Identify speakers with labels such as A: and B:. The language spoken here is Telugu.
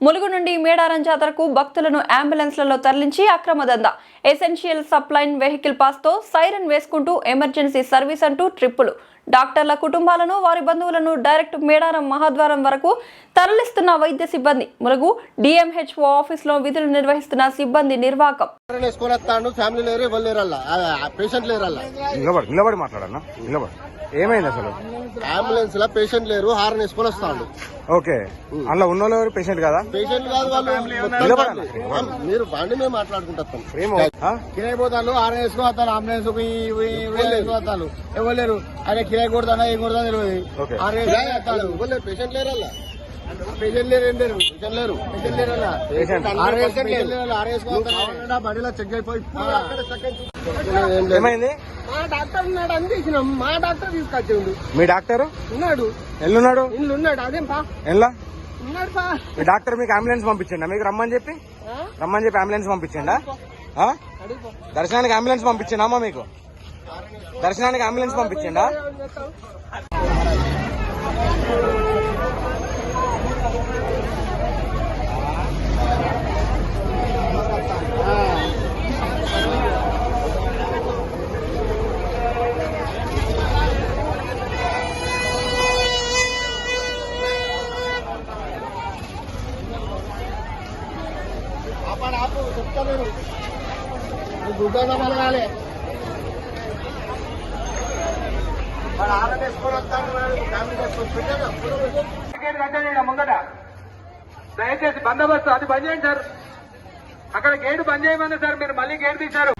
A: ములుగు నుండి మేడారం జాతరకు భక్తులను అంబులెన్స్లలో తరలించి అక్రమ దందా. ఎసెన్షియల్ సప్లైన్ వెహికల్ పాస్తో సైరన్ వేసుకుంటూ ఎమర్జెన్సీ సర్వీస్ అంటూ ట్రిప్పులు. డాక్టర్ల కుటుంబాలను వారి బంధువులను డైరెక్ట్ మేడారం మహాద్వారం వరకు తరలిస్తున్న వైద్య సిబ్బంది. ములుగు డిఎంహెచ్ఓ ఆఫీసులో విధులు నిర్వహిస్తున్న సిబ్బంది నిర్వాకం.
B: ఏమైంది అసలు?
C: అంబులెన్స్ లో పేషెంట్ లేరు, హార్న్ వేసుకొని వస్తాడు.
B: ఓకే, అందులో ఉన్న పేషెంట్ కదా?
C: పేషెంట్ కాదు వాళ్ళు. మీరు బండి మేము మాట్లాడుకుంటాం. కిరాయి పోతాను, హార్న్ వేసుకొని వస్తాను. అంబులెన్స్ వస్తాను. ఎవరు లేరు. అదే కిరాయి కొడతానా ఏం కొడతా తెలియదు. హార్న్ వేసుకొని పేషెంట్ లేరు. పేషెంట్ లేరు, ఏం లేరు. పేషెంట్ లేరు, పేషెంట్ లేరు. బండిలో చెక్ అయిపోయి
B: ఏమైంది?
C: మా డాక్టర్ ఉన్నాడు అని తీసినాం. మా డాక్టర్ తీసుకొచ్చిండు.
B: మీ డాక్టర్
C: ఉన్నాడు.
B: ఎల్లున్నాడు?
C: ఇల్లు ఉన్నాడు. అదేం పా
B: ఎలా
C: ఉన్నాడు పా.
B: మీ డాక్టర్ మీకు అంబులెన్స్ పంపించండి. మీకు రమ్మని చెప్పి అంబులెన్స్ పంపించండా? దర్శనానికి అంబులెన్స్ పంపించండి అమ్మా. మీకు దర్శనానికి అంబులెన్స్ పంపించండా?
C: చెప్తాను గుడ్డలో పలగాలి.
D: ముంగట దయచేసి బందోబస్తు అది బంద్ చేయండి సార్. అక్కడ గేటు బంద్ చేయమన్నా సార్, మీరు మళ్ళీ గేటు తీశారు.